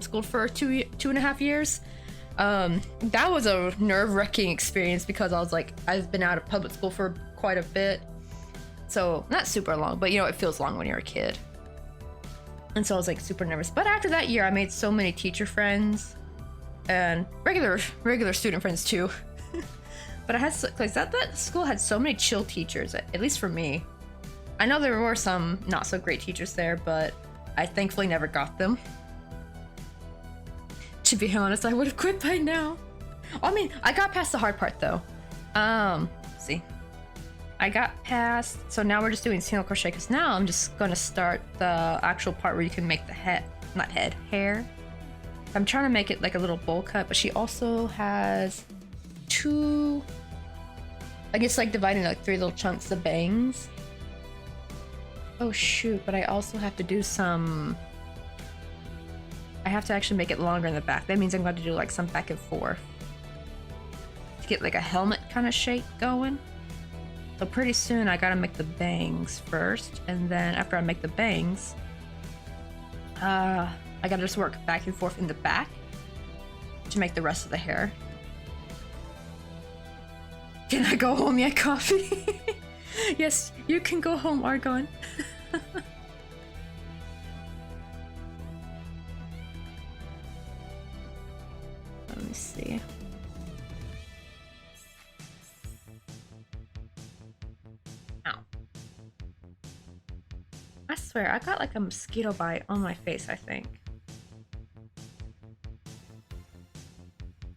Schooled for 2.5 years. That was a nerve-wracking experience because I was like, I've been out of public school for quite a bit. So not super long, but you know, it feels long when you're a kid. And so I was like super nervous. But after that year, I made so many teacher friends and regular student friends too. But I had, like, that school had so many chill teachers, at least for me. I know there were some not so great teachers there, but I thankfully never got them. To be honest, I would have quit by now. I mean, I got past the hard part though. Let's see. I got past, so now we're just doing single crochet because now I'm just gonna start the actual part where you can make the hair. I'm trying to make it like a little bowl cut, but she also has two, I guess like dividing like 3 little chunks of bangs. Oh shoot, but I also have to do some, I have to actually make it longer in the back. That means I'm going to do like some back and forth to get like a helmet kind of shape going. So pretty soon I gotta make the bangs first, and then after I make the bangs, I gotta just work back and forth in the back to make the rest of the hair. Can I go home yet, Coffee? Yes, you can go home, Argon. Let me see. Ow. I swear, I got like a mosquito bite on my face, I think.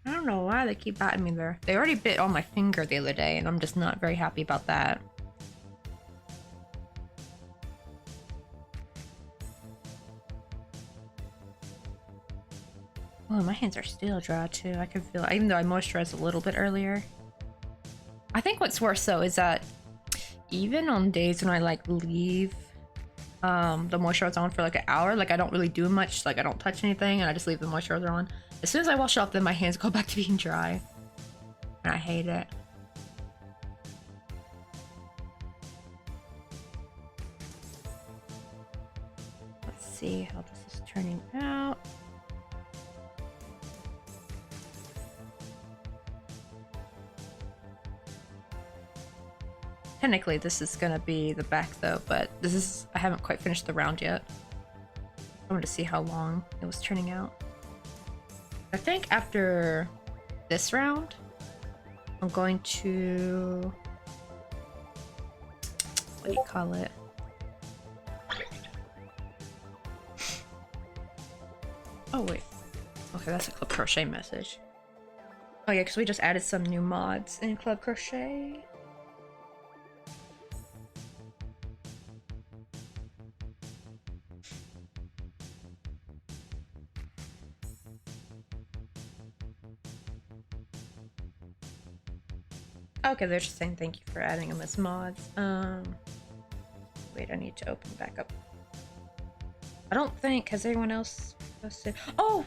I don't know why they keep biting me there. They already bit on my finger the other day, and I'm just not very happy about that. Oh, my hands are still dry too. I can feel it, even though I moisturized a little bit earlier. I think what's worse though is that even on days when I like leave the moisturizer on for like an hour, like I don't really do much, like I don't touch anything and I just leave the moisturizer on. As soon as I wash it off, then my hands go back to being dry. And I hate it. Let's see how this is turning out. Technically, this is gonna be the back though, but this is, I haven't quite finished the round yet. I wanted to see how long it was turning out. I think after this round, I'm going to, what do you call it? Oh wait, okay, that's a Club Crochet message. Oh yeah, because we just added some new mods in Club Crochet. Okay, they're just saying thank you for adding them as mods. Wait, I need to open back up. I don't think, has anyone else posted? Oh!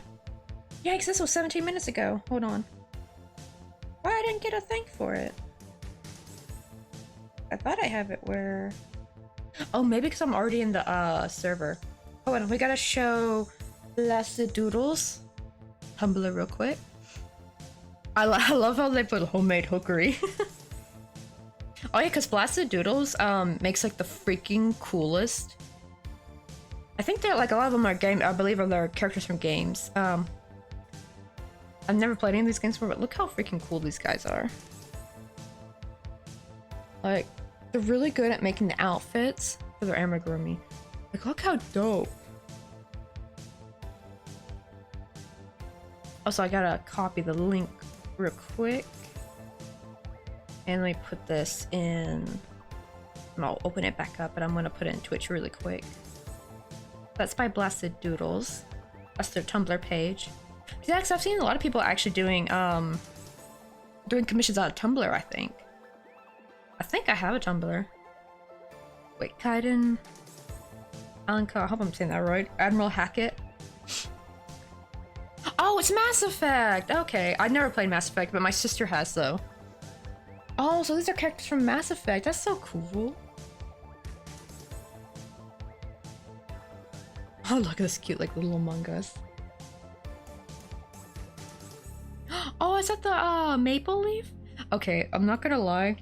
Yikes, this was 17 minutes ago. Hold on. Why I didn't get a thank for it? I thought I have it where... Oh, maybe because I'm already in the server. Hold on, we gotta show Blasted Doodles Tumblr real quick. I love how they put homemade hookery. Oh yeah, because Blasted Doodles makes like the freaking coolest. I think they're like, a lot of them are I believe they're characters from games. I've never played any of these games before, but look how freaking cool these guys are. Like, they're really good at making the outfits for their amigurumi. Like, look how dope. Also, I gotta copy the link real quick. And let me put this in. And I'll open it back up, but I'm gonna put it in Twitch really quick. That's by Blasted Doodles. That's their Tumblr page. Yeah, because I've seen a lot of people actually doing commissions out of Tumblr, I think. I think I have a Tumblr. Wait, Kaiden... Alan I hope I'm saying that right. Admiral Hackett. Oh, it's Mass Effect! Okay, I've never played Mass Effect, but my sister has, though. Oh, so these are characters from Mass Effect. That's so cool. Oh, look at this cute, like, little Among Us. Oh, is that the maple leaf? Okay, I'm not gonna lie.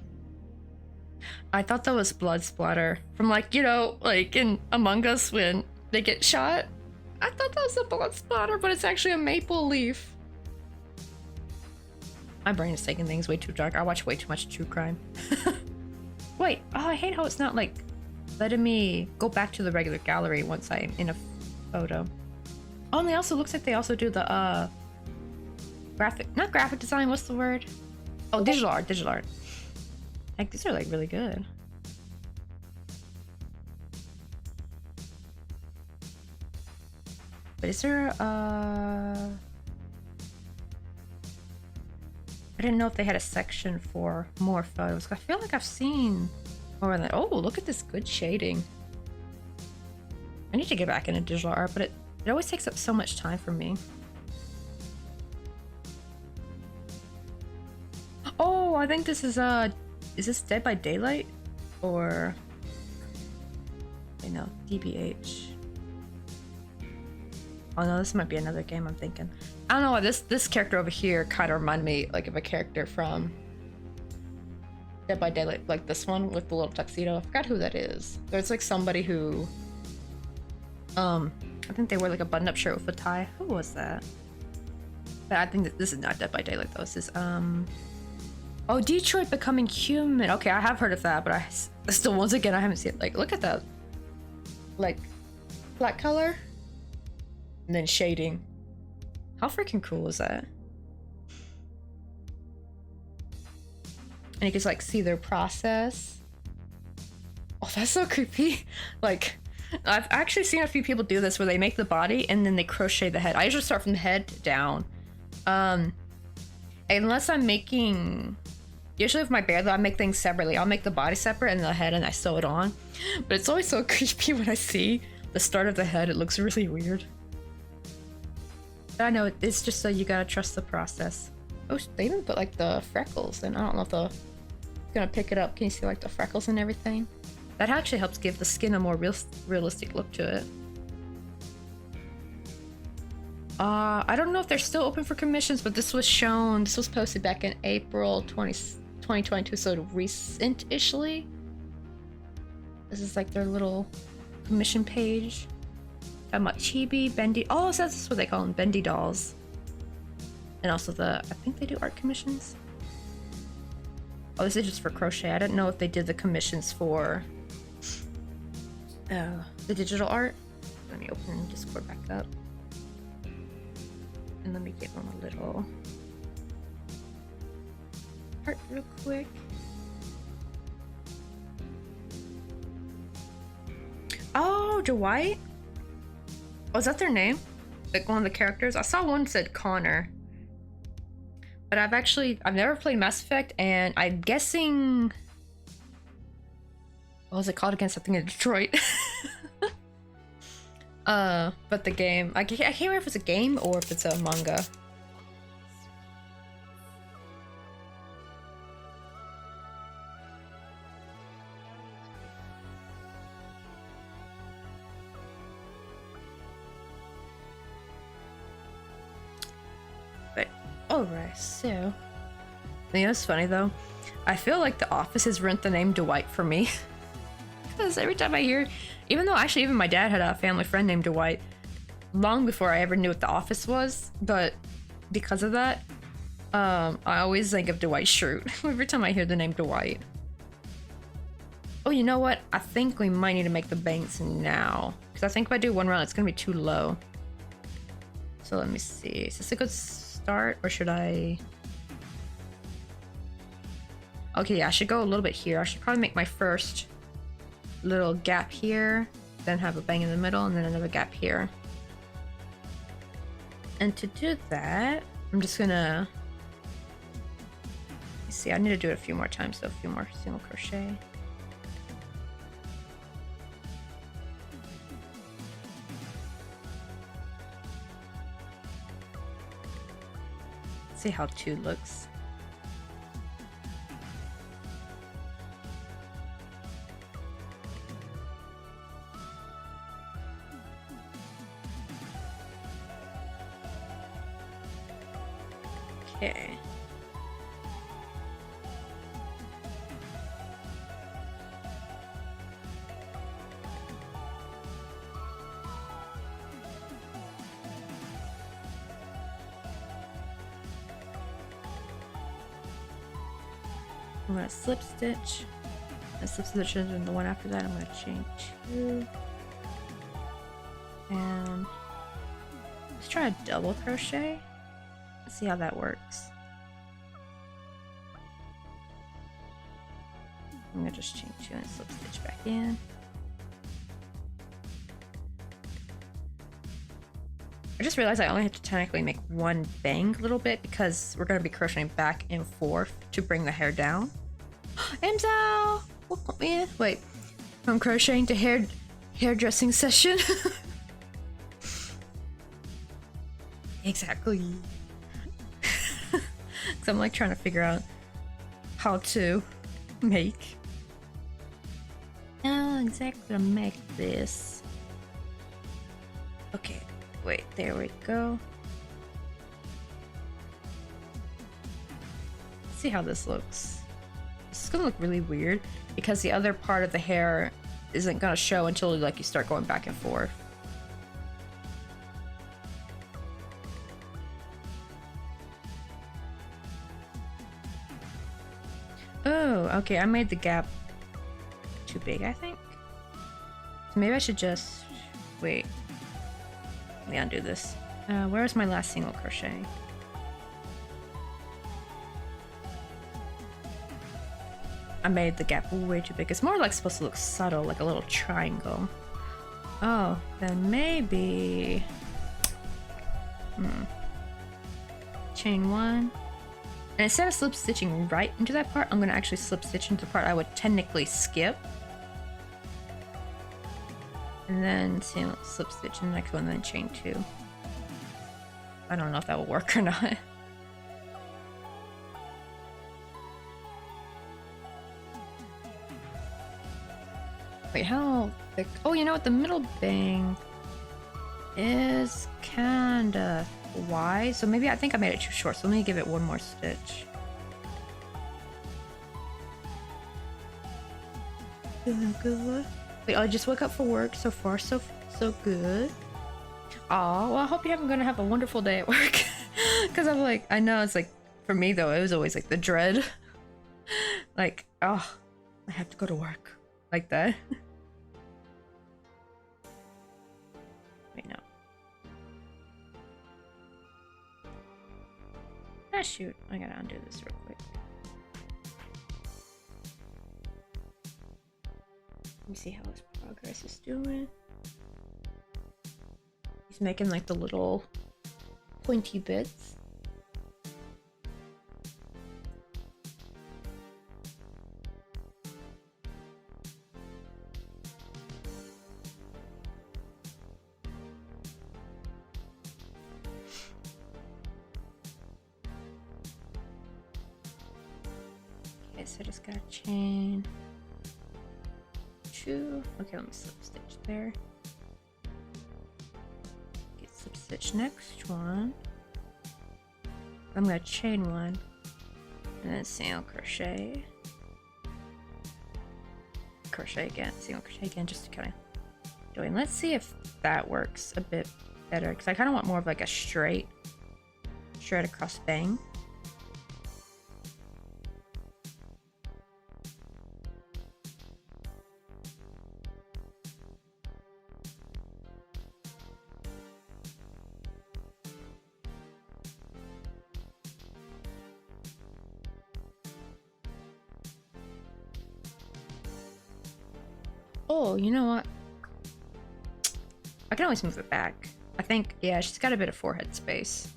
I thought that was blood splatter from, like, you know, like in Among Us when they get shot. I thought that was a blood splatter, but it's actually a maple leaf. My brain is taking things way too dark. I watch way too much true crime. Wait, oh, I hate how it's not like letting me go back to the regular gallery once I'm in a photo. Oh, and it also looks like they also do the not graphic design, what's the word? Oh, digital art, digital art. Like, these are like really good. But is there I didn't know if they had a section for more photos. I feel like I've seen more than, oh, look at this good shading. I need to get back into digital art, but it always takes up so much time for me. Oh, I think this is this Dead by Daylight? Or, I know, DBH. Oh no, this might be another game I'm thinking. I don't know why this character over here kind of reminded me like of a character from Dead by Daylight, like this one with the little tuxedo. I forgot who that is. There's like somebody who, I think they wear like a button-up shirt with a tie. Who was that? But I think that this is not Dead by Daylight though. This is oh, Detroit Becoming Human. Okay, I have heard of that, but I still, once again, I haven't seen it. Like, look at that, like black color and then shading. How freaking cool is that? And you can just like see their process. Oh, that's so creepy. Like, I've actually seen a few people do this where they make the body and then they crochet the head. I usually start from the head down. Unless I'm making, usually with my bear though, I make things separately. I'll make the body separate and the head and I sew it on. But it's always so creepy when I see the start of the head. It looks really weird. But I know it's just so you gotta trust the process. Oh, they even put like the freckles, and I don't know if the gonna pick it up. Can you see like the freckles and everything? That actually helps give the skin a more realistic look to it. I don't know if they're still open for commissions, but this was posted back in April 2022, so recent-ishly. This is like their little commission page. Talking about chibi, bendy, oh, so that's what they call them, bendy dolls. And also I think they do art commissions. Oh, this is just for crochet. I didn't know if they did the commissions for the digital art. Let me open Discord back up. And let me give them a little art real quick. Oh, Dwight? Oh, is that their name? Like one of the characters? I saw one said Connor. But I've never played Mass Effect, and I'm guessing, what was it called again? Something in Detroit. But the game, I can't remember if it's a game or if it's a manga. But, alright, so. You know what's funny though? I feel like The Office has ruined the name Dwight for me. Because every time I hear, even though actually even my dad had a family friend named Dwight long before I ever knew what The Office was, but because of that, I always think of Dwight Schrute every time I hear the name Dwight. Oh, you know what? I think we might need to make the banks now. Because I think if I do one round, it's going to be too low. So let me see. Is this a good start or should I... Okay, yeah, I should go a little bit here. I should probably make my first little gap here, then have a bang in the middle, and then another gap here. And to do that, I'm just gonna... Let's see, I need to do it a few more times, so a few more single crochet. Let's see how 2 looks. Okay. I'm gonna slip stitch. And slip stitch and the one after that I'm gonna chain 2. And let's try a double crochet. Let's see how that works. I'm gonna just chain 2 and slip stitch back in. I just realized I only have to technically make one bang a little bit because we're gonna be crocheting back and forth to bring the hair down. Amzal! Welcome in. Wait, from crocheting to hairdressing session. Exactly. So I'm like trying to figure out how to make. How exactly to make this. Okay, wait, there we go. Let's see how this looks. This is gonna look really weird because the other part of the hair isn't gonna show until like you start going back and forth. Oh, okay, I made the gap too big, I think. So maybe I should just wait. Let me undo this. Where's my last single crochet? I made the gap way too big. It's more like supposed to look subtle, like a little triangle. Oh, then maybe... Chain 1. And instead of slip stitching right into that part, I'm gonna actually slip stitch into the part I would technically skip. And then slip stitch in the next one, and then chain 2. I don't know if that will work or not. Wait, how thick? Oh, you know what? The middle bang is kinda wide, so maybe I think I made it too short, so let me give it one more stitch. Feeling good. Wait, I just woke up for work. So far, so good. Aw, well, I hope you're gonna have a wonderful day at work. Because I'm like, I know it's like, for me though, it was always like the dread. Like, oh, I have to go to work. Like that. Wait, no. Ah, shoot. I gotta undo this real quick. Let me see how his progress is doing. He's making like the little pointy bits. Okay, so I just gotta chain 2. Okay, let me slip stitch there. Get slip stitch next one. I'm gonna chain 1 and then single crochet. Crochet again, single crochet again, just to kind of doing. Let's see if that works a bit better because I kind of want more of like a straight across bang. Oh, you know what? I can always move it back. I think, yeah, she's got a bit of forehead space.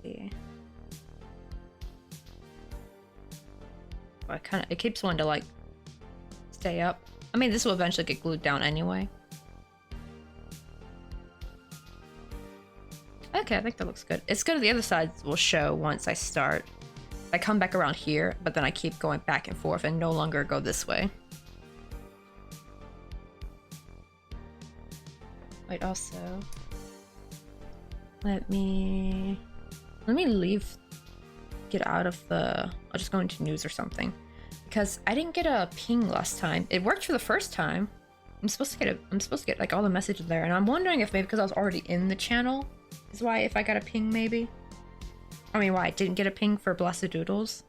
Yeah. Well, it keeps one to like stay up. I mean, this will eventually get glued down anyway. Okay, I think that looks good. It's good. The other sides will show once I start. I come back around here, but then I keep going back and forth and no longer go this way. Wait, also... Let me leave, get out of the, I'll just go into news or something. Because I didn't get a ping last time. It worked for the first time. I'm supposed to get like all the messages there, and I'm wondering if maybe because I was already in the channel is why if I got a ping maybe. I mean, why I didn't get a ping for Blessed Doodles.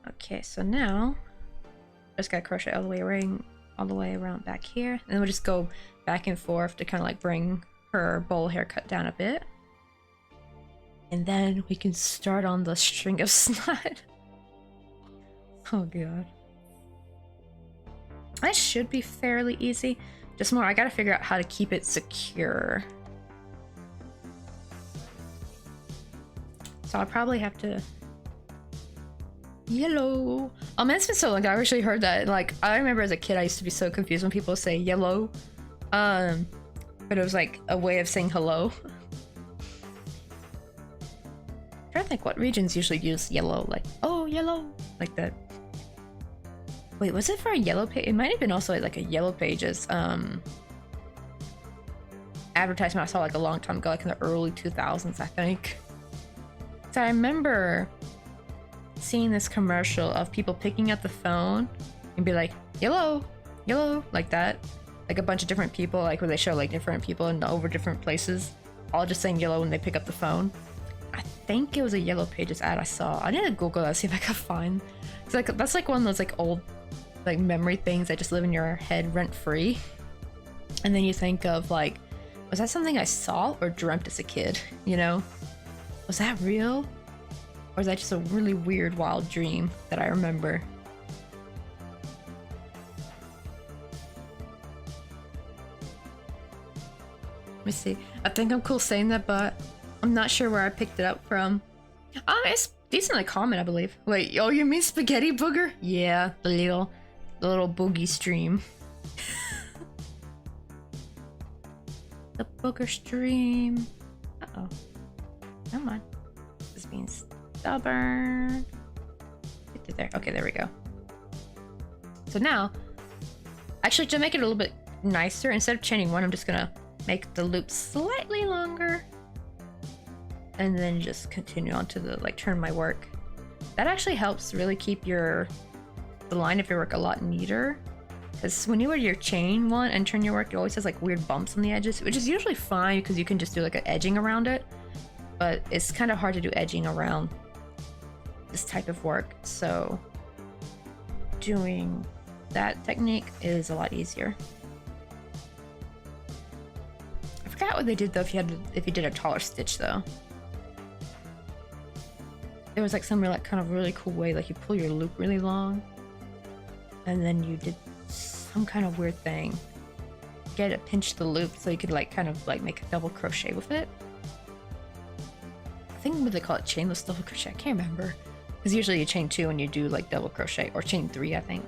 Okay, so now just gotta crochet all the way around back here, and then we'll just go back and forth to kind of like bring her bowl haircut down a bit. And then we can start on the string of snot. Oh god. That should be fairly easy. Just more, I gotta figure out how to keep it secure. So I'll probably have to... Yellow. Oh man, it's been so long. I've actually heard that. Like, I remember as a kid, I used to be so confused when people say yellow. But it was like a way of saying hello. I'm trying to think what regions usually use yellow, like, oh, yellow, like that. Wait, was it for a yellow page? It might have been also like a Yellow Pages advertisement I saw like a long time ago, like in the early 2000s, I think. So I remember seeing this commercial of people picking up the phone and be like, yellow, yellow, like that. Like a bunch of different people, like where they show like different people in over different places, all just saying yellow when they pick up the phone. I think it was a Yellow Pages ad I saw. I need to Google that, see if I can find. It's like, that's like one of those like old like memory things that just live in your head rent free. And then you think of like, was that something I saw or dreamt as a kid? You know, was that real? Or is that just a really weird, wild dream that I remember? Let me see. I think I'm cool saying that, but I'm not sure where I picked it up from. It's decently common, I believe. Wait, oh, you mean spaghetti booger? Yeah, the little boogie stream. The booger stream. Uh-oh. Come on. This is being stubborn. Get to there. Okay, there we go. So now, actually, to make it a little bit nicer, instead of chaining one, I'm just gonna make the loop slightly longer. And then just continue on to the, like, turn my work. That actually helps really keep the line of your work a lot neater. Because when you wear your chain one and turn your work, it always has like weird bumps on the edges, which is usually fine because you can just do like an edging around it. But it's kind of hard to do edging around this type of work. So doing that technique is a lot easier. I forgot what they did though if you did a taller stitch though. There was like some kind of really cool way, like you pull your loop really long and then you did some kind of weird thing. Get it, pinch the loop so you could like kind of like make a double crochet with it. I think what they call it, chainless double crochet, I can't remember. Because usually you chain 2 and you do like double crochet, or chain 3 I think.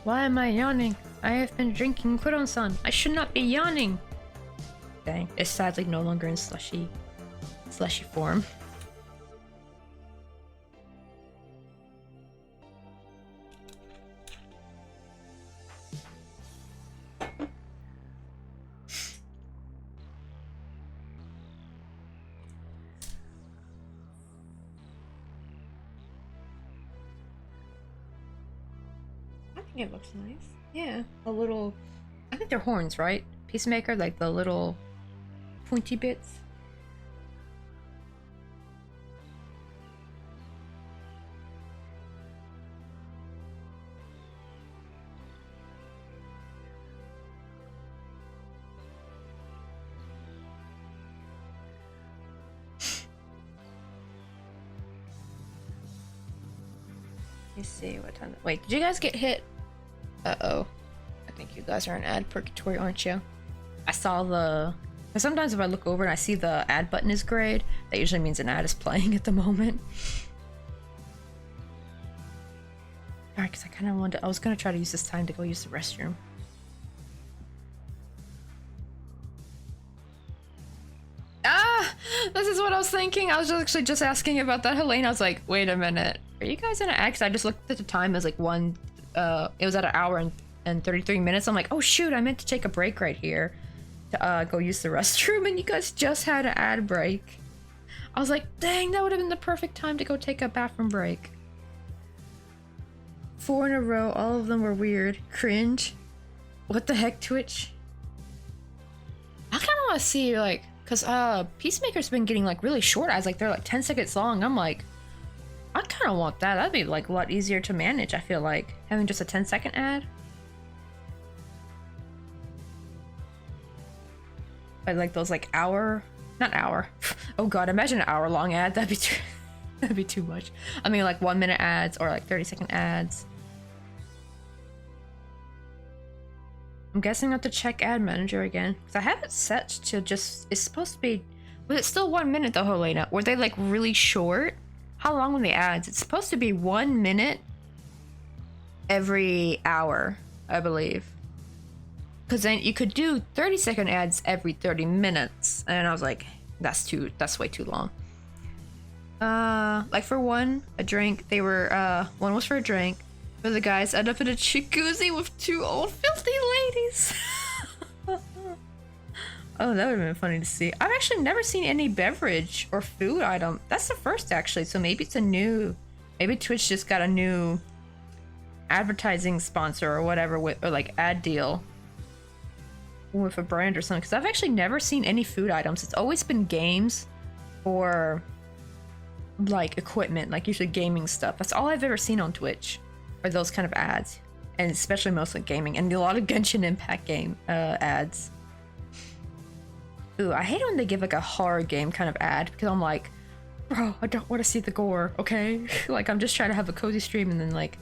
Why am I yawning? I have been drinking Kuron-san. I should not be yawning. Dang, it's sadly no longer in slushy form. I think it looks nice. Yeah, a little... I think they're horns, right? Peacemaker, like the little pointy bits. Let's see what time. Wait, did you guys get hit? Uh-oh. I think you guys are in ad purgatory, aren't you? I saw the... Sometimes if I look over and I see the ad button is grayed, that usually means an ad is playing at the moment. Alright, because I kind of wanted... I was going to try to use this time to go use the restroom. Ah! This is what I was thinking. I was actually just asking about that, Helene. I was like, wait a minute. Are you guys in an X? I just looked at the time as like it was at an hour and 33 minutes. I'm like, oh shoot, I meant to take a break right here to go use the restroom, and you guys just had an ad break. I was like, dang, that would have been the perfect time to go take a bathroom break. 4 in a row, all of them were weird. Cringe. What the heck, Twitch? I kind of want to see, like, because Peacemaker's been getting, like, really short ads. Like, they're, like, 10 seconds long. I'm like, I kind of want that. That'd be, like, a lot easier to manage, I feel like. Having just a 10-second ad. I like those, like, hour... Not hour. Oh, God. Imagine an hour-long ad. That'd be too much. I mean, like, 1-minute ads or, like, 30-second ads. I'm guessing I have to check ad manager again. Because I have it set to just... It's supposed to be... Was it still 1 minute though, Helena? Were they like really short? How long were the ads? It's supposed to be 1 minute every hour, I believe. Because then you could do 30-second ads every 30 minutes. And I was like, that's way too long. Like for a drink, they were, one was for a drink. Where the guys end up in a jacuzzi with 2 old filthy ladies. Oh, that would have been funny to see. I've actually never seen any beverage or food item. That's the first, actually. So maybe it's a new... Maybe Twitch just got a new advertising sponsor or whatever, or like ad deal with a brand or something. Because I've actually never seen any food items. It's always been games or like equipment, like usually gaming stuff. That's all I've ever seen on Twitch. Or those kind of ads, and especially mostly gaming, and a lot of Genshin Impact game ads. Ooh, I hate when they give like a horror game kind of ad, because I'm like, bro, I don't want to see the gore, okay? Like I'm just trying to have a cozy stream, and then like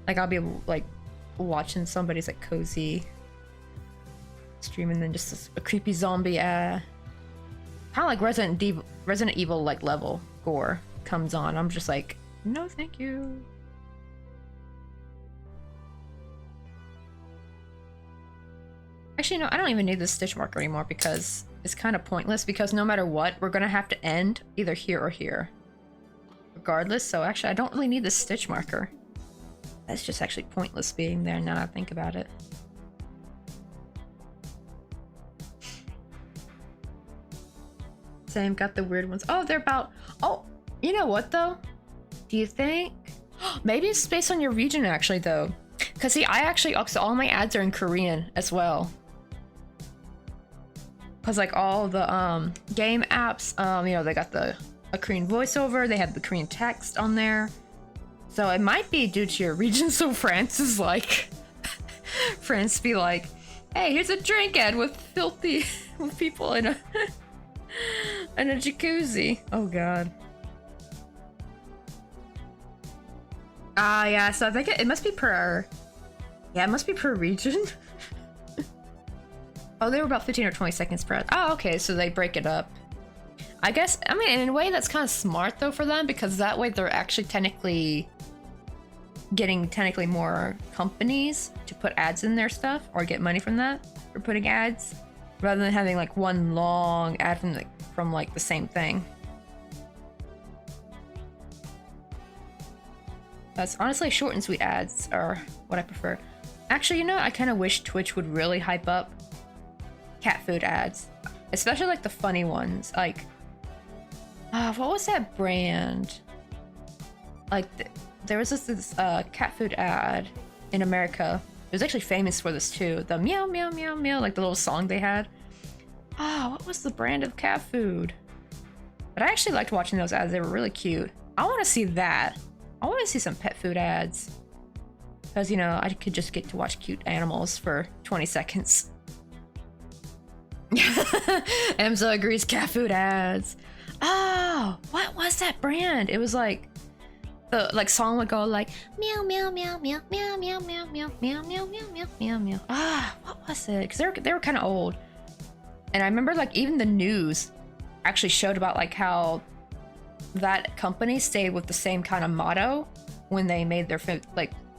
I'll be like watching somebody's like cozy stream, and then just a creepy zombie ad, kind of like Resident Evil like level gore comes on. I'm just like, no, thank you. Actually, no, I don't even need this stitch marker anymore because it's kind of pointless, because no matter what, we're going to have to end either here or here. Regardless, so actually I don't really need this stitch marker. That's just actually pointless being there now that I think about it. Same, got the weird ones. Oh, they're about... Oh, you know what though? Do you think... Maybe it's based on your region actually though. Because see, I actually... So all my ads are in Korean as well. Because like all the game apps, you know, they got a Korean voiceover, they have the Korean text on there. So it might be due to your region. So France is like, France be like, hey, here's a drink ad with filthy with people in a in a jacuzzi. Oh God. Yeah. So I think it must be per. Yeah, it must be per region. Oh, they were about 15 or 20 seconds per ad. Oh, okay, so they break it up. I guess, I mean, in a way that's kind of smart though for them, because that way they're actually technically getting more companies to put ads in their stuff or get money from that for putting ads, rather than having like one long ad from like the same thing. That's honestly short and sweet ads are what I prefer. Actually, you know, I kind of wish Twitch would really hype up cat food ads, especially like the funny ones. Like, what was that brand? Like, there was this cat food ad in America. It was actually famous for this too. The meow meow meow meow, like the little song they had. What was the brand of cat food? But I actually liked watching those ads. They were really cute. I want to see that. I want to see some pet food ads. Because, you know, I could just get to watch cute animals for 20 seconds. Emza agrees, cat food ads. Oh, what was that brand? It was like the song would go like meow meow meow meow meow meow meow meow meow meow meow meow meow. What was it? Because they were kind of old, and I remember like even the news actually showed about like how that company stayed with the same kind of motto when they made their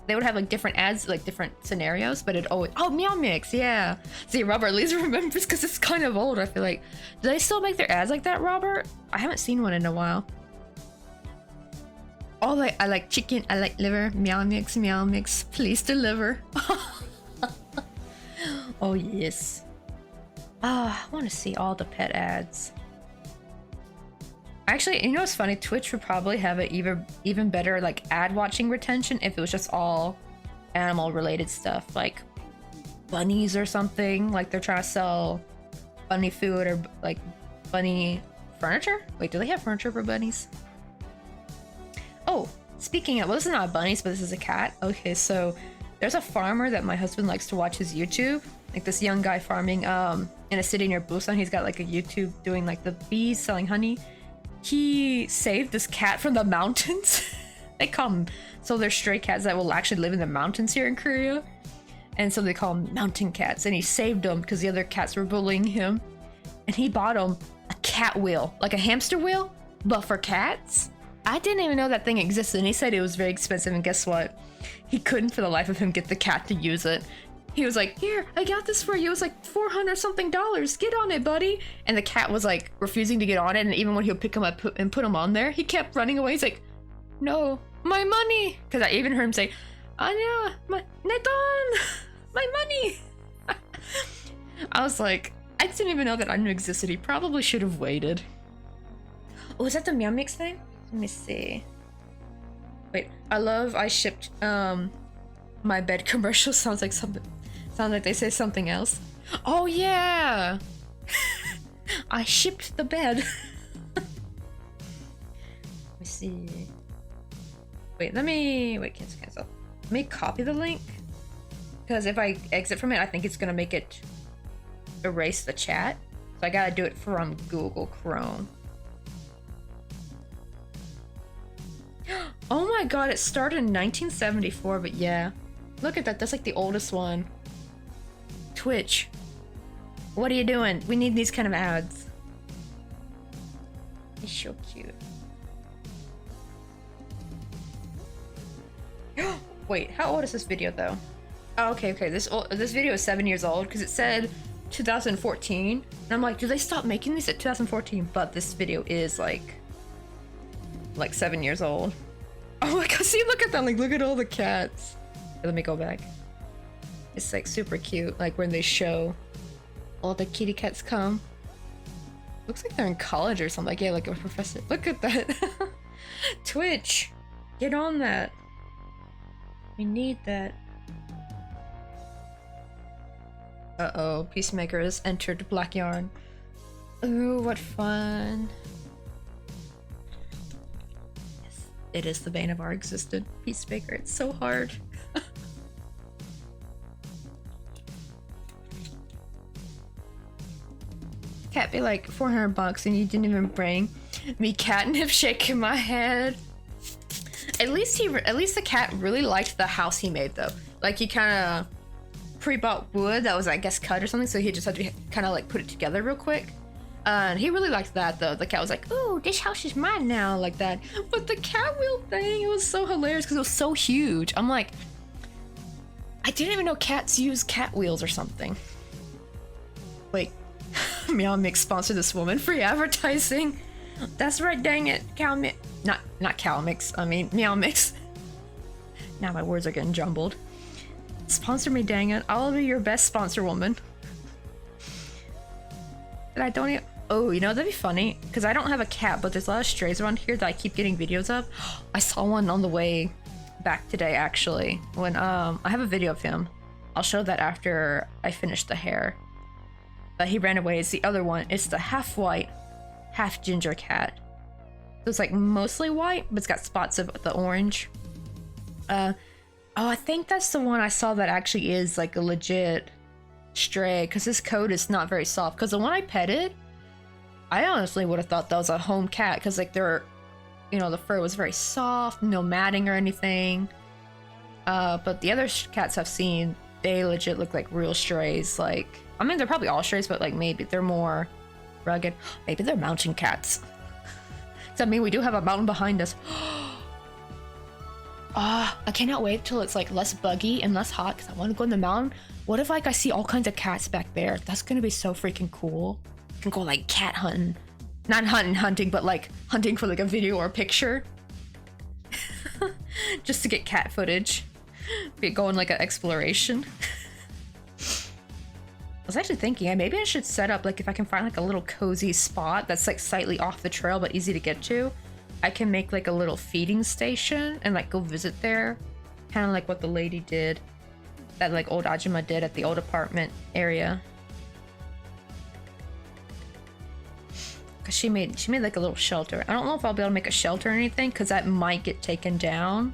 they would have like different ads, like different scenarios, but it always, oh, Meow Mix, yeah. See, Robert at least remembers because it's kind of old, I feel like. Do they still make their ads like that, Robert? I haven't seen one in a while. Oh, like, I like chicken, I like liver, Meow Mix, please deliver. Oh, yes. Ah, I want to see all the pet ads. Actually, you know what's funny? Twitch would probably have an even better like ad watching retention if it was just all animal related stuff, like bunnies or something. Like they're trying to sell bunny food or like bunny furniture. Wait, do they have furniture for bunnies? Oh, speaking of, well, this is not bunnies, but this is a cat. Okay, so there's a farmer that my husband likes to watch his YouTube. Like this young guy farming in a city near Busan. He's got like a YouTube doing like the bees selling honey. He saved this cat from the mountains. They call them, so they're stray cats that will actually live in the mountains here in Korea. And so they call them mountain cats. And he saved them because the other cats were bullying him. And he bought him a cat wheel, like a hamster wheel, but for cats. I didn't even know that thing existed. And he said it was very expensive. And guess what? He couldn't for the life of him get the cat to use it. He was like, here, I got this for you. It was like $400 something. Get on it, buddy. And the cat was like refusing to get on it. And even when he would pick him up and put him on there, he kept running away. He's like, no, my money. Because I even heard him say, Anya, my neton, my money. I was like, I didn't even know that Anya existed. He probably should have waited. Oh, is that the Meow Mix thing? Let me see. Wait, I shipped my bed commercial. Sounds like they say something else. Oh yeah. I shipped the bed. Let me see. Wait, cancel. Let me copy the link. Because if I exit from it, I think it's gonna make it erase the chat. So I gotta do it from Google Chrome. Oh my god, it started in 1974, but yeah. Look at that, that's like the oldest one. Twitch. What are you doing? We need these kind of ads. It's so cute. Wait, how old is this video though? Oh, okay, this video is 7 years old because it said 2014. And I'm like, do they stop making these at 2014? But this video is like 7 years old. Oh my god, see, look at that, like, look at all the cats. Okay, let me go back. It's like super cute, like when they show all the kitty cats come. Looks like they're in college or something. Like, yeah, like a professor. Look at that. Twitch, get on that. We need that. Uh-oh, Peacemaker has entered Black Yarn. Ooh, what fun. Yes, it is the bane of our existence. Peacemaker, it's so hard. Cat be like $400 and you didn't even bring me catnip, shaking my head. At least the cat really liked the house he made though. Like he kind of pre-bought wood that was, I guess, cut or something, so he just had to kind of like put it together real quick. And he really liked that though. The cat was like, "Ooh, this house is mine now," like that. But the cat wheel thing, it was so hilarious because it was so huge. I'm like, I didn't even know cats use cat wheels or something. Wait. Meow Mix sponsored this woman. Free advertising. That's right, dang it. Cow Mix. Not Cow Mix. I mean, Meow Mix. Now my words are getting jumbled. Sponsor me, dang it. I'll be your best sponsor woman. And I don't even... Oh, you know, that'd be funny. Because I don't have a cat, but there's a lot of strays around here that I keep getting videos of. I saw one on the way back today, actually. When, I have a video of him. I'll show that after I finish the hair. But he ran away. It's the other one. It's the half white, half ginger cat. So it's like mostly white, but it's got spots of the orange. Oh, I think that's the one I saw that actually is like a legit stray, because his coat is not very soft. Because the one I petted, I honestly would have thought that was a home cat, because like they're, you know, the fur was very soft, no matting or anything. But the other cats I've seen, they legit look like real strays. Like, I mean, they're probably all strays, but like maybe they're more rugged. Maybe they're mountain cats. Does that mean we do have a mountain behind us? I cannot wait till it's like less buggy and less hot because I want to go in the mountain. What if like I see all kinds of cats back there? That's gonna be so freaking cool. I can go like cat hunting. Not hunting, but like hunting for like a video or a picture. Just to get cat footage. Be going like an exploration. I was actually thinking, maybe I should set up, like if I can find like a little cozy spot that's like slightly off the trail but easy to get to, I can make like a little feeding station and like go visit there. Kind of like what the lady did, that like old Ajima did at the old apartment area. Cause she made like a little shelter. I don't know if I'll be able to make a shelter or anything because that might get taken down.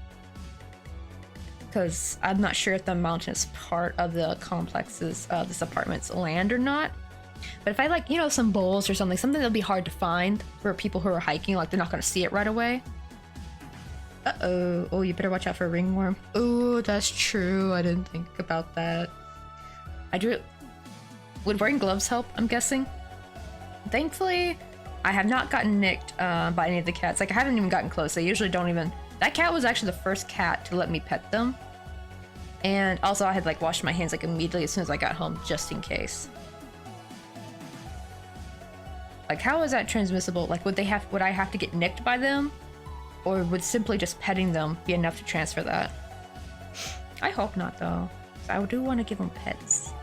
Because I'm not sure if the mountain is part of the complex's, this apartment's land or not. But if I like, you know, some bowls or something that'll be hard to find for people who are hiking, like they're not gonna see it right away. Uh-oh. Oh, you better watch out for a ringworm. Oh, that's true. I didn't think about that. Would wearing gloves help, I'm guessing? Thankfully, I have not gotten nicked by any of the cats. Like, I haven't even gotten close. They usually don't even... That cat was actually the first cat to let me pet them. And also I had like washed my hands like immediately as soon as I got home, just in case. Like, how is that transmissible? Like, would I have to get nicked by them? Or would simply just petting them be enough to transfer that? I hope not, though. 'Cause I do want to give them pets.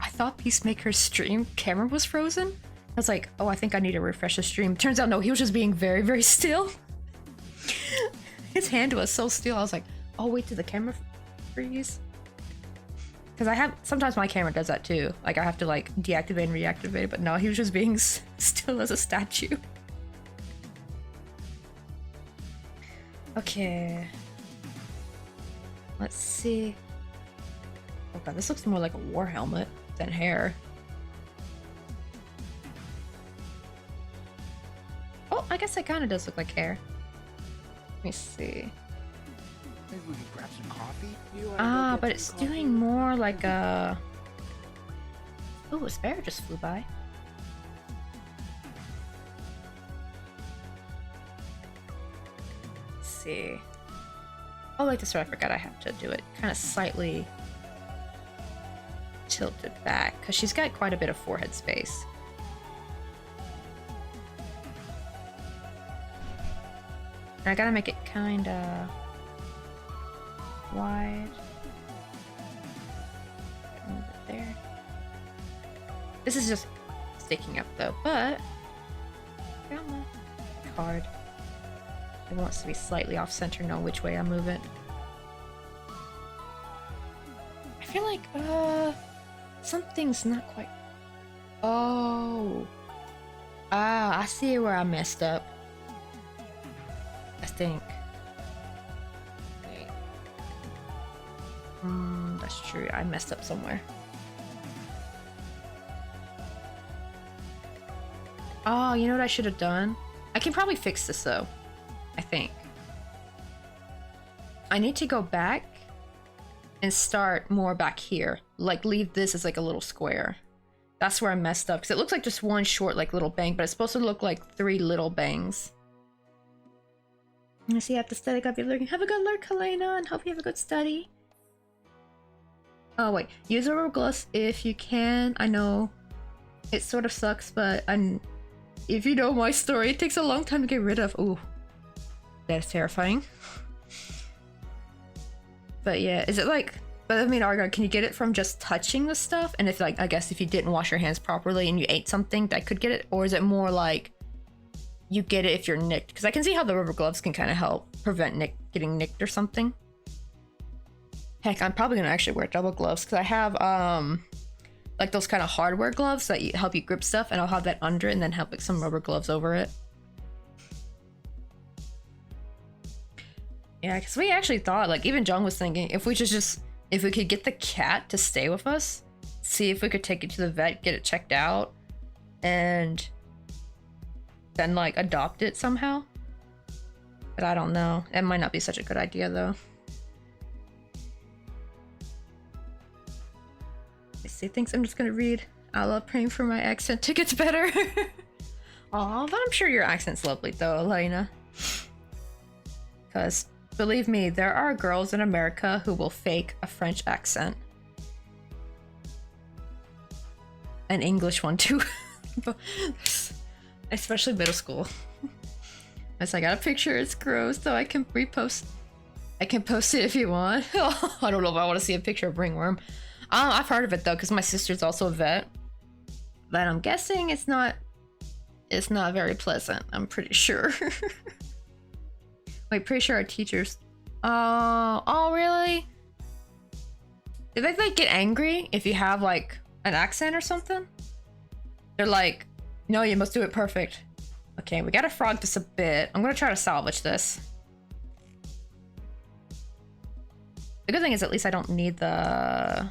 I thought Peacemaker's stream camera was frozen. I was like, oh, I think I need to refresh the stream. Turns out, no, he was just being very, very still. His hand was so still. I was like, oh, wait till the camera freeze. Because sometimes my camera does that too. Like, I have to like deactivate and reactivate it, but no, he was just being still as a statue. Okay. Let's see. Oh god, this looks more like a war helmet than hair. Oh, I guess it kind of does look like hair. Let me see. Maybe we could grab some coffee? But it's doing more like a... Oh, a sparrow just flew by. Let's see. Oh, like this one, I forgot I have to do it kind of slightly tilted back because she's got quite a bit of forehead space. And I gotta make it kind of wide. Move it there. This is just sticking up though, but come on, hard. It wants to be slightly off center, know which way I move it. I feel like, something's not quite... Oh. I see where I messed up. I think. Wait. That's true. I messed up somewhere. Oh, you know what I should have done? I can probably fix this though. I think. I need to go back and start more back here. Like, leave this as like a little square. That's where I messed up, because it looks like just one short like little bang, but it's supposed to look like 3 little bangs. I see you have to study. I'll be lurking. Have a good lurk, Helena, and hope you have a good study. Oh wait, use rubber gloves if you can. I know it sort of sucks, but if you know my story, it takes a long time to get rid of. Ooh. That's terrifying. But yeah, is it like... But I mean, Argon, can you get it from just touching the stuff? And if like, I guess if you didn't wash your hands properly and you ate something, that could get it? Or is it more like you get it if you're nicked? Because I can see how the rubber gloves can kind of help prevent getting nicked or something. Heck, I'm probably gonna actually wear double gloves because I have like those kind of hardware gloves that help you grip stuff, and I'll have that under it and then have like some rubber gloves over it. Yeah, because we actually thought, like, even Jung was thinking, if we could get the cat to stay with us, see if we could take it to the vet, get it checked out, and then, like, adopt it somehow. But I don't know. It might not be such a good idea though. I see things I'm just gonna read. I love praying for my accent to get better. Aw, but I'm sure your accent's lovely though, Elena. Because, believe me, there are girls in America who will fake a French accent. An English one too. Especially middle school. As I got a picture, it's gross, so I can repost. I can post it if you want. I don't know if I want to see a picture of ringworm. I've heard of it though, because my sister's also a vet. But I'm guessing it's not very pleasant, I'm pretty sure. Wait, pretty sure our teachers... Oh, really? Do they like get angry if you have like an accent or something? They're like, no, you must do it perfect. Okay, we gotta frog this a bit. I'm gonna try to salvage this. The good thing is at least I don't need the...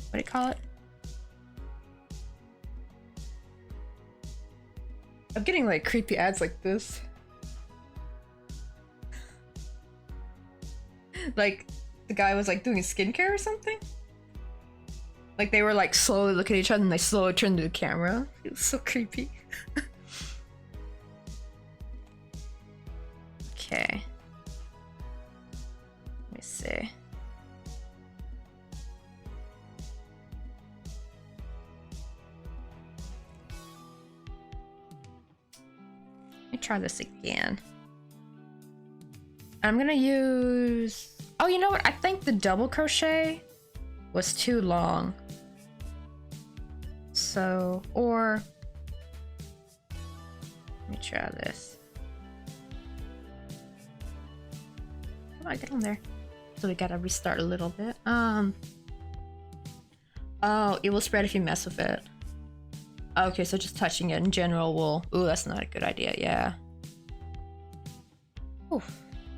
What do you call it? I'm getting like creepy ads like this. Like the guy was like doing skincare or something. Like they were like slowly looking at each other and they slowly turned to the camera. It was so creepy. Okay. Let me see. Let me try this again. I'm gonna use... Oh, you know what? I think the double crochet was too long. So, or... Let me try this. Come on, get on there. So we gotta restart a little bit. Oh, it will spread if you mess with it. Okay, so just touching it in general will... Ooh, that's not a good idea, yeah. Ooh,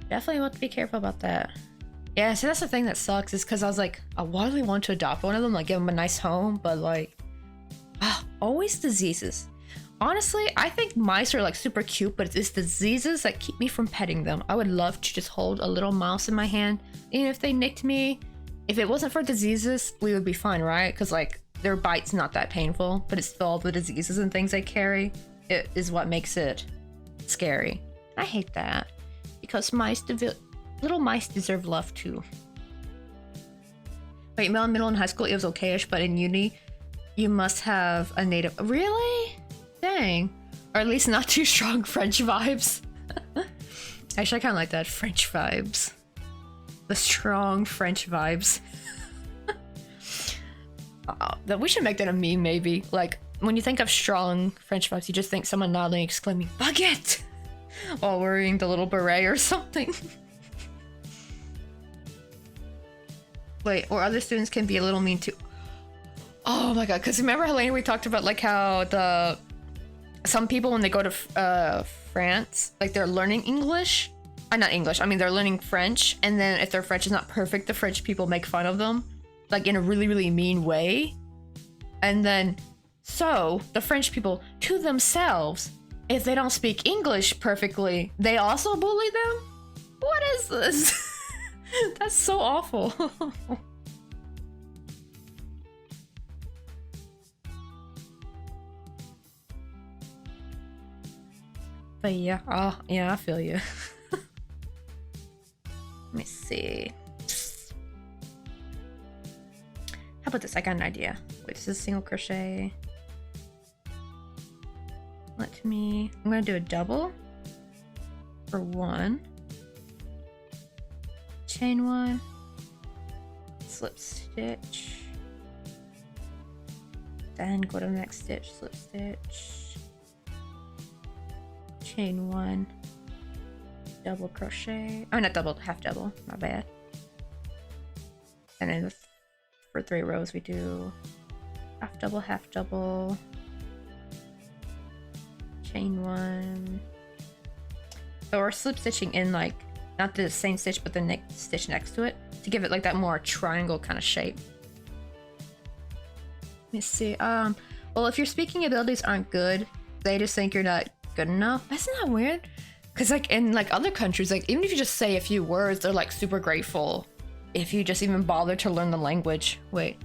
definitely want to be careful about that. Yeah, so that's the thing that sucks is because I was like, I really want to adopt one of them, like give them a nice home, but like... always diseases. Honestly, I think mice are like super cute, but it's diseases that keep me from petting them. I would love to just hold a little mouse in my hand, even if they nicked me. If it wasn't for diseases, we would be fine, right? Because like their bite's not that painful, but it's still all the diseases and things they carry. It is what makes it scary. I hate that because little mice deserve love too. Wait, middle and high school it was okayish, but in uni, you must have a native. Really? Dang. Or at least not too strong French vibes. Actually, I kind of like that. French vibes. The strong French vibes. That we should make that a meme, maybe. Like, when you think of strong French vibes, you just think someone nodding, exclaiming, "Baguette!" while wearing the little beret or something. Wait, or other students can be a little mean too. Oh my god, because remember, Helena, we talked about like how some people when they go to France, like they're learning English. Not English, I mean they're learning French, and then if their French is not perfect, the French people make fun of them. Like in a really, really mean way. And then, so, the French people, to themselves, if they don't speak English perfectly, they also bully them? What is this? That's so awful. But yeah, yeah, I feel you. Let me see. How about this? I got an idea. Wait, this is single crochet. I'm gonna do a double for one. Chain one. Slip stitch. Then go to the next stitch, slip stitch. Chain one. Double crochet. Oh, not double, half double. My bad. And then for 3 rows, we do half double, chain one. So we're slip stitching in like not the same stitch, but the next stitch next to it to give it like that more triangle kind of shape. Let me see. Well, if your speaking abilities aren't good, they just think you're not good enough. That's not weird. Because like in like other countries, like even if you just say a few words, they're like super grateful if you just even bother to learn the language. Wait.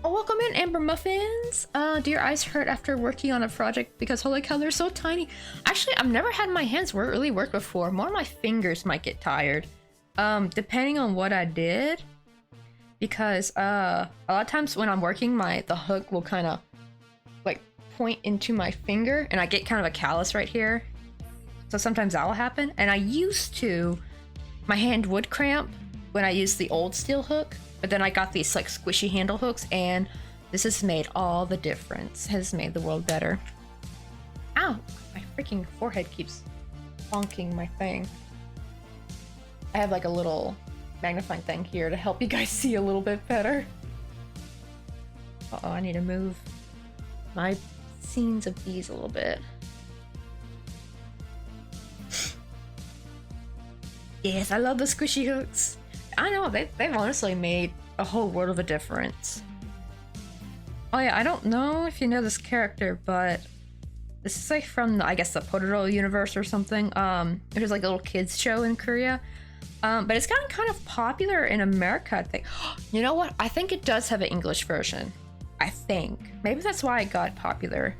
Oh, welcome in, Amber Muffins. Do your eyes hurt after working on a project? Because holy cow, they're so tiny. Actually, I've never had my hands really work before. More of my fingers might get tired. Depending on what I did. Because a lot of times when I'm working, the hook will kind of like point into my finger and I get kind of a callus right here. So sometimes that will happen. And my hand would cramp when I used the old steel hook, but then I got these like squishy handle hooks and this has made all the difference. Has made the world better. Ow, my freaking forehead keeps bonking my thing. I have like a little magnifying thing here to help you guys see a little bit better. Uh-oh, I need to move my scenes of these a little bit. Yes, I love the squishy hooks. I know, they've honestly made a whole world of a difference. Oh yeah, I don't know if you know this character, but this is like from the, I guess, the Portal universe or something. It was like a little kids show in Korea. But it's gotten kind of popular in America, I think. You know what? I think it does have an English version. I think. Maybe that's why it got popular.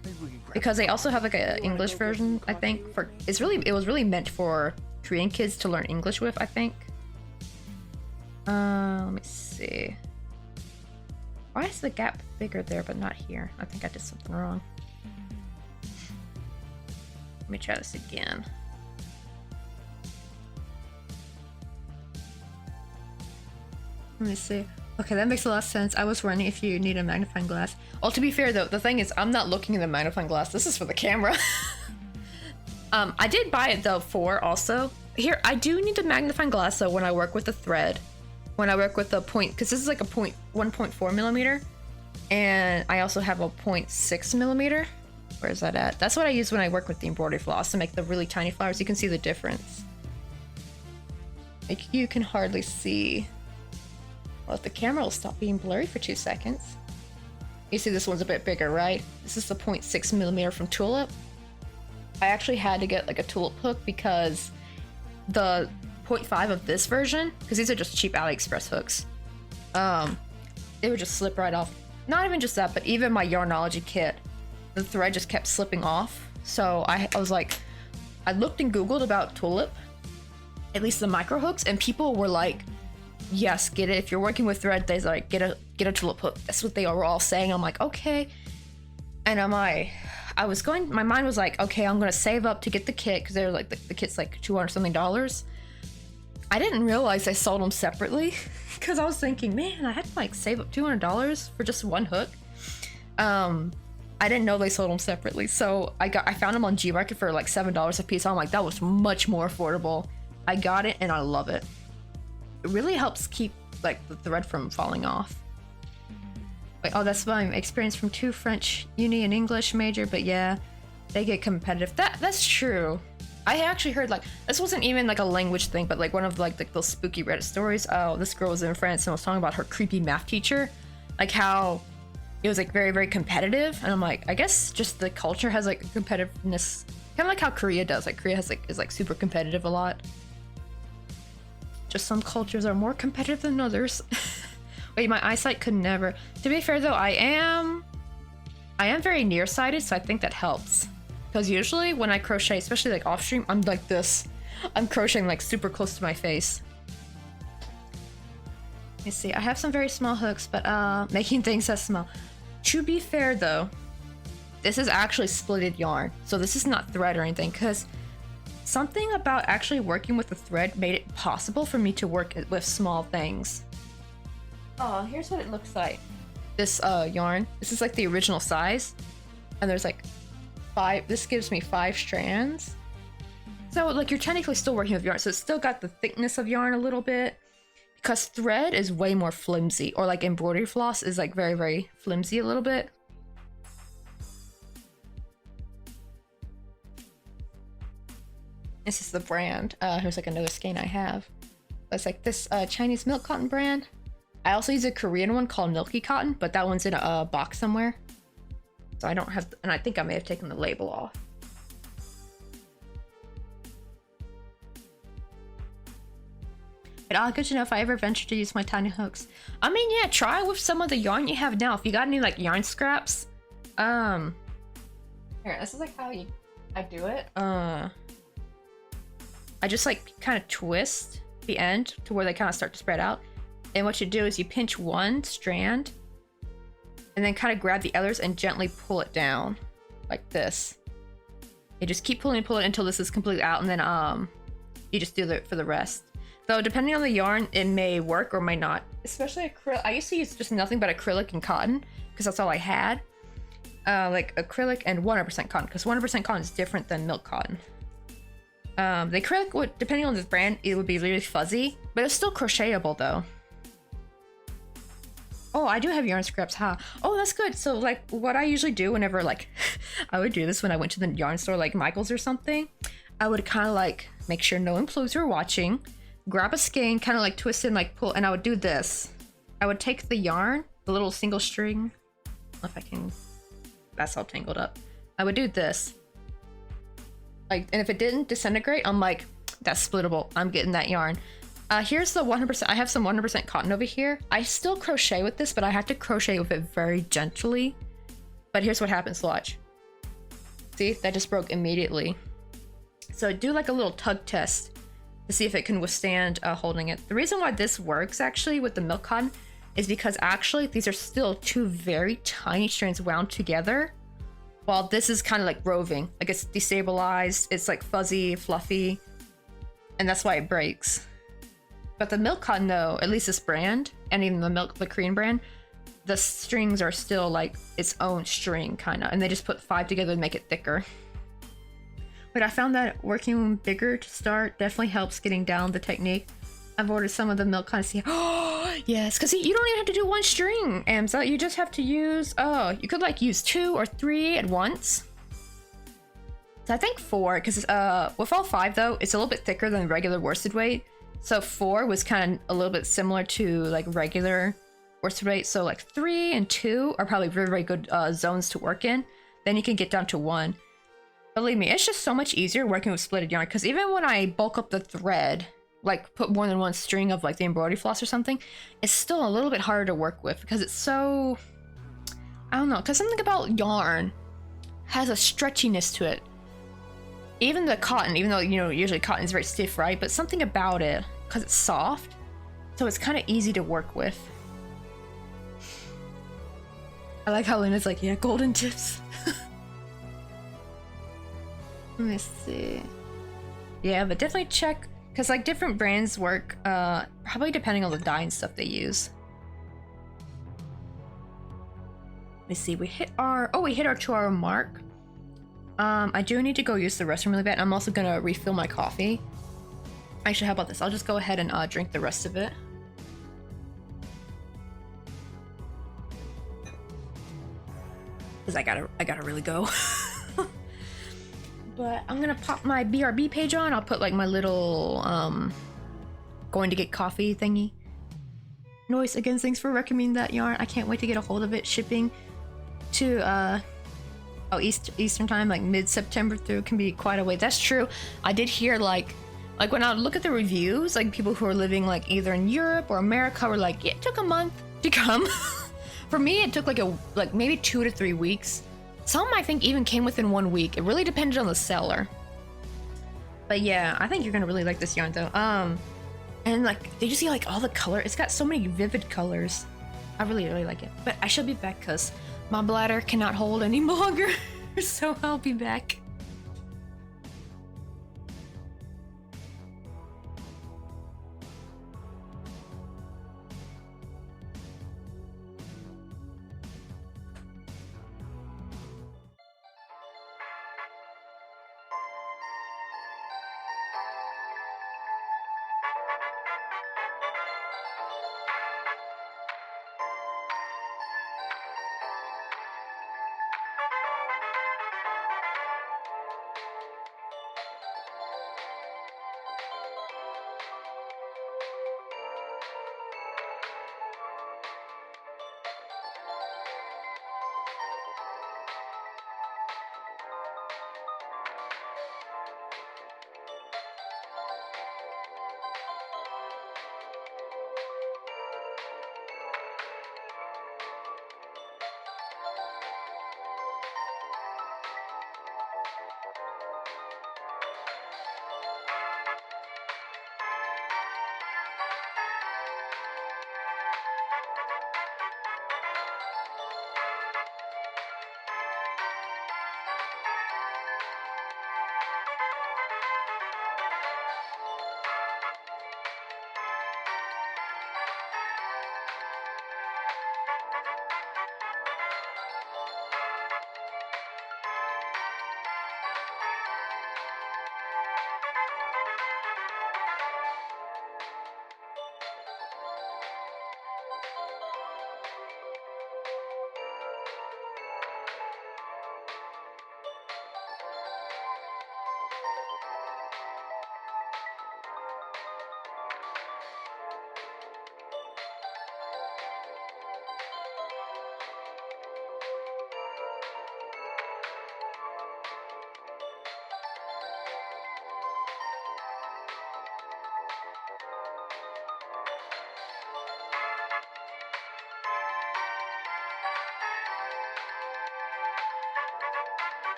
Because they also have like an English version, I think. It was really meant for Korean kids to learn English with, I think. Let me see. Why is the gap bigger there but not here? I think I did something wrong. Let me try this again. Let me see. Okay, that makes a lot of sense. I was wondering if you need a magnifying glass. Well, to be fair though, the thing is I'm not looking in the magnifying glass. This is for the camera. I did buy it though for also. Here, I do need a magnifying glass though when I work with the thread. When I work with the point, because this is like a 1.4 millimeter. And I also have a 0.6 millimeter. Where is that at? That's what I use when I work with the embroidery floss to make the really tiny flowers. You can see the difference. Like you can hardly see. Well, if the camera will stop being blurry for 2 seconds. You see this one's a bit bigger, right? This is the 0.6 millimeter from Tulip. I actually had to get like a Tulip hook because the 0.5 of this version, because these are just cheap AliExpress hooks, it would just slip right off. Not even just that, but even my Yarnology kit, the thread just kept slipping off. So I was like, I looked and Googled about Tulip, at least the micro hooks, and people were like, yes, get it. If you're working with thread, they're like, get a Tulip hook. That's what they were all saying. I'm like, okay. And my mind was like, okay, I'm gonna save up to get the kit because they're like the kit's like $200 something. I didn't realize they sold them separately because I was thinking, man, I had to like save up $200 for just one hook. I didn't know they sold them separately, so I found them on Gmarket for like $7 a piece. I'm like, that was much more affordable. I got it and I love it. It really helps keep like the thread from falling off. Wait, oh, that's my experience from 2 French uni and English major, but yeah, they get competitive. That's true. I actually heard like this wasn't even like a language thing, but like one of like those spooky Reddit stories. Oh, this girl was in France and was talking about her creepy math teacher, like how it was like very, very competitive. And I'm like, I guess just the culture has like a competitiveness, kind of like how Korea does. Like Korea is like super competitive a lot. Just some cultures are more competitive than others. Wait, my eyesight could never. To be fair though, I am very nearsighted, so I think that helps. Because usually when I crochet, especially like off stream, I'm like this. I'm crocheting like super close to my face. Let me see, I have some very small hooks, but making things that small. To be fair though, this is actually splitted yarn. So this is not thread or anything, because something about actually working with the thread made it possible for me to work with small things. Oh, here's what it looks like. This yarn, this is like the original size. And there's like 5, this gives me 5 strands. So like you're technically still working with yarn, so it's still got the thickness of yarn a little bit. Because thread is way more flimsy, or like embroidery floss is like very, very flimsy a little bit. This is the brand. Here's like another skein I have. It's like this Chinese milk cotton brand. I also use a Korean one called Milky Cotton, but that one's in a box somewhere. So I don't have, and I think I may have taken the label off. But good to know if I ever venture to use my tiny hooks. I mean, yeah, try with some of the yarn you have now. If you got any like yarn scraps, here, this is like how I do it. I just like kind of twist the end to where they kind of start to spread out. And what you do is you pinch one strand and then kind of grab the others and gently pull it down like this. You just keep pulling and pulling until this is completely out, and then you just do it for the rest. So depending on the yarn, it may work or may not. Especially acrylic. I used to use just nothing but acrylic and cotton because that's all I had. Like acrylic and 100% cotton, because 100% cotton is different than milk cotton. The acrylic would, depending on this brand, it would be really fuzzy, but it's still crochetable though. Oh, I do have yarn scraps, huh? Oh, that's good. So like what I usually do whenever like, I would do this when I went to the yarn store like Michael's or something, I would kind of like make sure no employees were watching, grab a skein, kind of like twist it and like pull, and I would do this. I would take the yarn, the little single string, I don't know if I can, that's all tangled up. I would do this. Like, and if it didn't disintegrate, I'm like, that's splittable. I'm getting that yarn. Here's the 100%. I have some 100% cotton over here. I still crochet with this, but I have to crochet with it very gently. But here's what happens, watch. See, that just broke immediately. So do like a little tug test to see if it can withstand holding it. The reason why this works actually with the milk cotton is because actually these are still two very tiny strands wound together, while this is kind of like roving. Like it's destabilized, it's like fuzzy, fluffy, and that's why it breaks. But the milk cotton though, at least this brand, and even the Korean brand, the strings are still like its own string kind of, and they just put 5 together to make it thicker. But I found that working bigger to start definitely helps getting down the technique. I've ordered some of the milk cotton. See, oh yes, because you don't even have to do one string, Amza. You just have to use, you could like use 2 or 3 at once. So I think 4, because with all 5 though, it's a little bit thicker than regular worsted weight. So 4 was kind of a little bit similar to like regular worsted weight. So like 3 and 2 are probably very, very good zones to work in. Then you can get down to 1. Believe me, it's just so much easier working with splitted yarn, because even when I bulk up the thread, like put more than one string of like the embroidery floss or something, it's still a little bit harder to work with because it's so, I don't know, because something about yarn has a stretchiness to it. Even the cotton, even though, you know, usually cotton is very stiff, right? But something about it, because it's soft, so it's kind of easy to work with. I like how Lena's like, yeah, golden tips. Let me see. Yeah, but definitely check, because like different brands work, probably depending on the dye and stuff they use. Let me see, we hit our 2-hour mark. I do need to go use the restroom really bad. I'm also gonna refill my coffee. Actually, how about this? I'll just go ahead and drink the rest of it. Because I gotta really go. But I'm gonna pop my BRB page on. I'll put like my little going to get coffee thingy. Noise, again, thanks for recommending that yarn. I can't wait to get a hold of it. Shipping to Eastern time, like mid-September through, can be quite a way. That's true. I did hear like when I look at the reviews, like people who are living like either in Europe or America were like, yeah, it took a month to come. For me, it took like maybe 2 to 3 weeks. Some I think even came within 1 week. It really depended on the seller. But yeah, I think you're gonna really like this yarn though. And like, did you see like all the color? It's got so many vivid colors. I really, really like it. But I shall be back because my bladder cannot hold any longer. So I'll be back.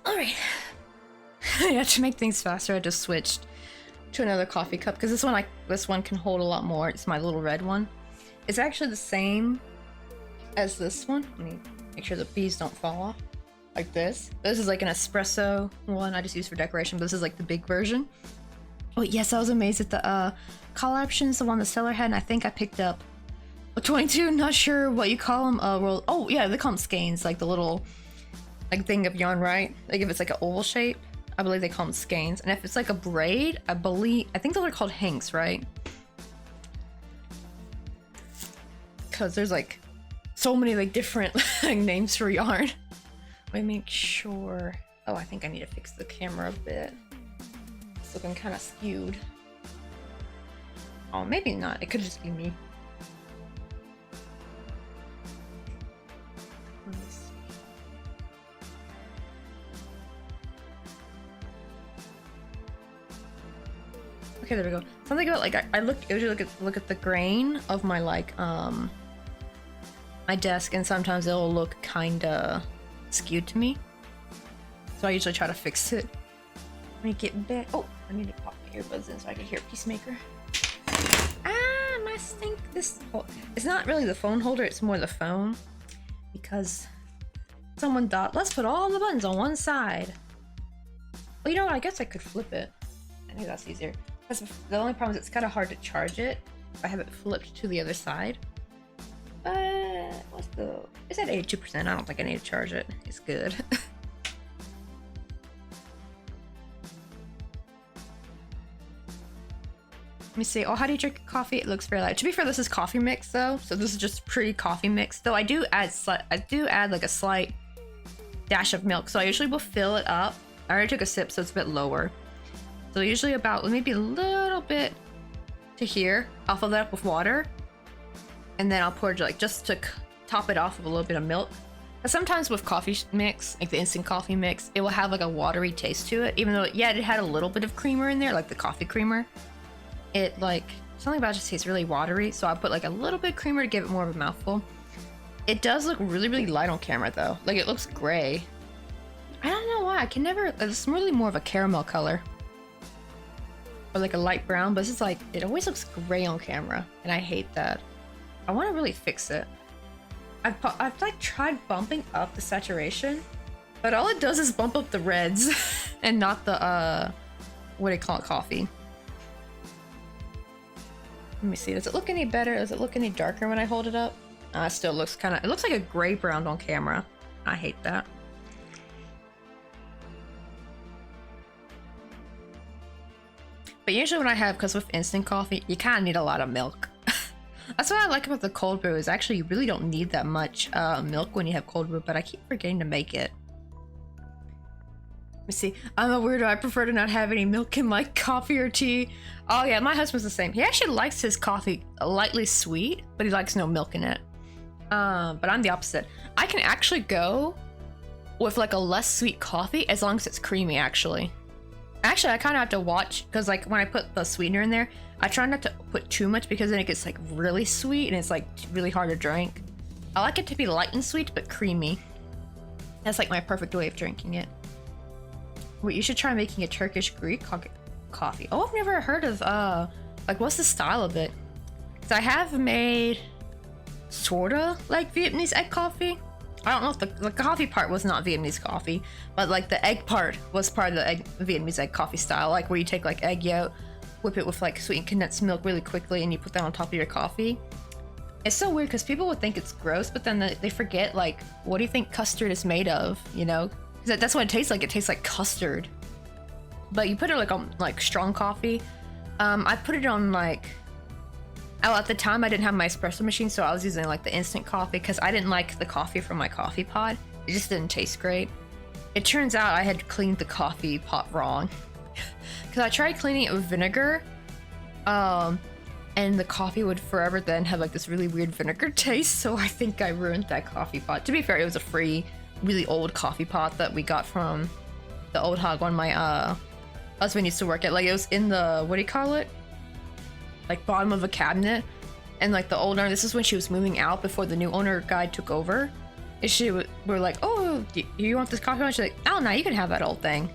Alright. Yeah, to make things faster, I just switched to another coffee cup because this one can hold a lot more. It's my little red one. It's actually the same as this one. Let me make sure the bees don't fall off. Like this. This is like an espresso one I just use for decoration, but this is like the big version. Oh yes, I was amazed at the color options, the one the seller had, and I think I picked up a 22, not sure what you call them. Well, oh yeah, they call them skeins, like the little like thing of yarn, right? Like if it's like an oval shape, I believe they call them skeins. And if it's like a braid, I think those are called hanks, right? Because there's like so many like different like names for yarn. Let me make sure. Oh, I think I need to fix the camera a bit. It's looking kind of skewed. Oh, maybe not. It could just be me. Let me see. Okay, there we go. Something about like I usually look at the grain of my like my desk, and sometimes it'll look kinda skewed to me. So I usually try to fix it. Let me get back. Oh, I need to pop my earbuds in so I can hear Peacemaker. Ah, my stink. This it's not really the phone holder, it's more the phone. Because someone thought, let's put all the buttons on one side. Well, you know what? I guess I could flip it. I think that's easier. Because the only problem is it's kind of hard to charge it if I have it flipped to the other side. What's the... It's at 82%. I don't think I need to charge it. It's good. Let me see. Oh, how do you drink coffee? It looks very light. To be fair, this is coffee mix though, so this is just pre-coffee mix. Though I do add like a slight dash of milk. So I usually will fill it up. I already took a sip, so it's a bit lower. So usually about maybe a little bit to here. I'll fill that up with water, and then I'll pour like just to top it off with a little bit of milk. But sometimes with coffee mix, like the instant coffee mix, it will have like a watery taste to it. Even though, yeah, it had a little bit of creamer in there, like the coffee creamer. It like something about it just tastes really watery, so I put like a little bit of creamer to give it more of a mouthful. It does look really, really light on camera though. Like it looks gray. I don't know why. I can never. It's really more of a caramel color, or like a light brown. But this is like it always looks gray on camera, and I hate that. I want to really fix it. I've like tried bumping up the saturation, but all it does is bump up the reds, and not the what do you call it, coffee. Let me see, does it look any better? Does it look any darker when I hold it up? It still looks kind of, it looks like a gray brown on camera. I hate that. But usually when I have, because with instant coffee, you kind of need a lot of milk. That's what I like about the cold brew, is actually you really don't need that much milk when you have cold brew, but I keep forgetting to make it. Let me see. I'm a weirdo. I prefer to not have any milk in my coffee or tea. Oh yeah, my husband's the same. He actually likes his coffee lightly sweet, but he likes no milk in it. But I'm the opposite. I can actually go with like a less sweet coffee as long as it's creamy, actually. Actually, I kind of have to watch because like when I put the sweetener in there, I try not to put too much because then it gets like really sweet and it's like really hard to drink. I like it to be light and sweet, but creamy. That's like my perfect way of drinking it. Wait, you should try making a Turkish Greek coffee. Oh, I've never heard of, like what's the style of it? Because I have made sorta like Vietnamese egg coffee. I don't know if the coffee part was not Vietnamese coffee, but like the egg part was part of the Vietnamese egg coffee style, like where you take like egg yolk, whip it with like sweetened condensed milk really quickly, and you put that on top of your coffee. It's so weird because people would think it's gross, but then they forget like, what do you think custard is made of? You know, because that's what it tastes like. It tastes like custard. But you put it like on like strong coffee. I put it on like. Oh, at the time I didn't have my espresso machine, so I was using like the instant coffee because I didn't like the coffee from my coffee pot. It just didn't taste great. It turns out I had cleaned the coffee pot wrong because I tried cleaning it with vinegar, and the coffee would forever then have like this really weird vinegar taste. So I think I ruined that coffee pot. To be fair, it was a free, really old coffee pot that we got from the old hog one my husband used to work at. Like it was in the, what do you call it? Like bottom of a cabinet, and like the old owner, this is when she was moving out before the new owner guy took over, and we're like, oh, do you want this coffee? And she's like, oh no, you can have that old thing.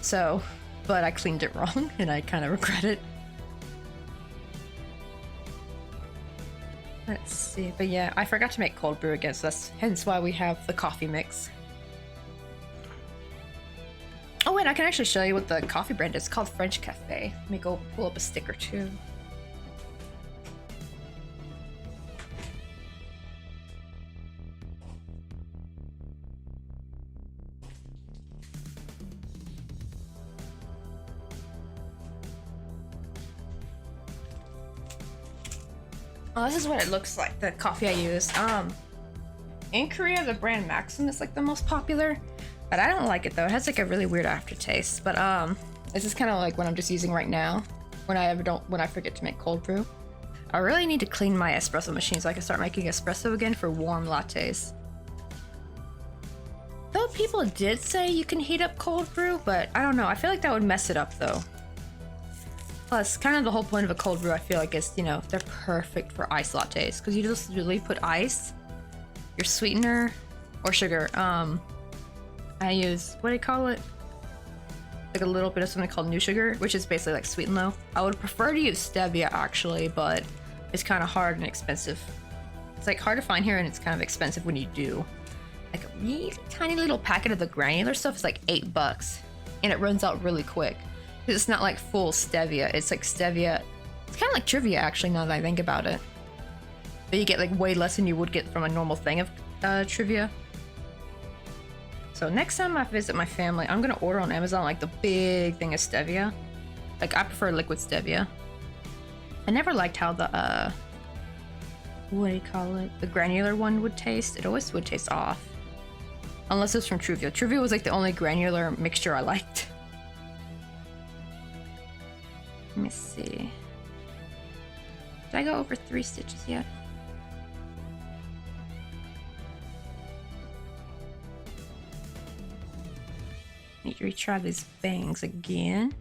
So, but I cleaned it wrong and I kind of regret it. Let's see, but yeah, I forgot to make cold brew again, so that's hence why we have the coffee mix. Oh wait, I can actually show you what the coffee brand is. It's called French Cafe. Let me go pull up a sticker too. Oh, this is what it looks like, the coffee I use. In Korea, the brand Maxim is like the most popular, but I don't like it though. It has like a really weird aftertaste, but this is kind of like what I'm just using right now when I forget to make cold brew. I really need to clean my espresso machine so I can start making espresso again for warm lattes. Though people did say you can heat up cold brew, but I don't know. I feel like that would mess it up though. Plus, kind of the whole point of a cold brew, I feel like, is, you know, they're perfect for ice lattes because you just really put ice, your sweetener, or sugar. I use, what do you call it? Like a little bit of something called new sugar, which is basically like sweet and low. I would prefer to use stevia actually, but it's kind of hard and expensive. It's like hard to find here, and it's kind of expensive when you do. Like a really tiny little packet of the granular stuff is like $8, and it runs out really quick. It's not like full stevia, it's like stevia. It's kind of like trivia actually, now that I think about it. But you get like way less than you would get from a normal thing of trivia. So next time I visit my family, I'm gonna order on Amazon like the big thing of stevia. Like I prefer liquid stevia. I never liked how the what do you call it? The granular one would taste. It always would taste off. Unless it's from Truvia. Truvia was like the only granular mixture I liked. Let me see. Did I go over 3 stitches yet? Need to retry these bangs again.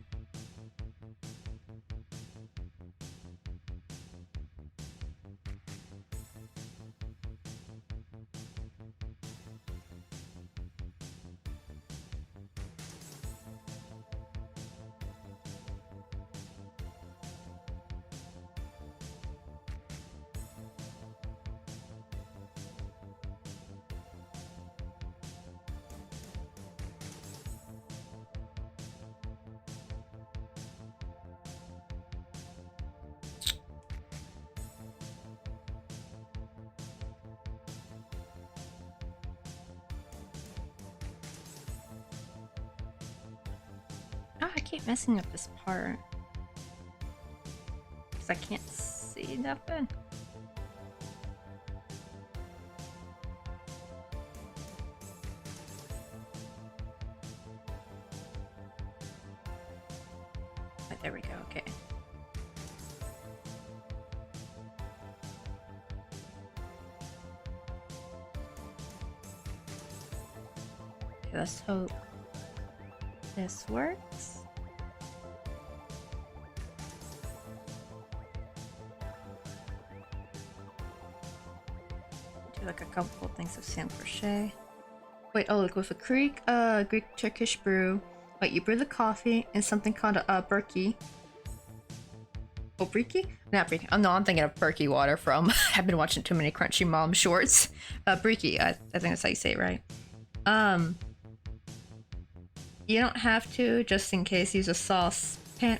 Oh, I keep messing up this part. Because I can't see nothing. there we go. Okay. Okay, let's hope this works. Do like a couple things of single crochet. Wait, oh, look, with a Greek Turkish brew. Wait, you brew the coffee in something called a Berkey. Oh, Berkey? Not Berkey. Oh, no, I'm thinking of Berkey water from. I've been watching too many Crunchy Mom shorts. Berkey, I think that's how you say it, right? You don't have to, just in case, use a saucepan.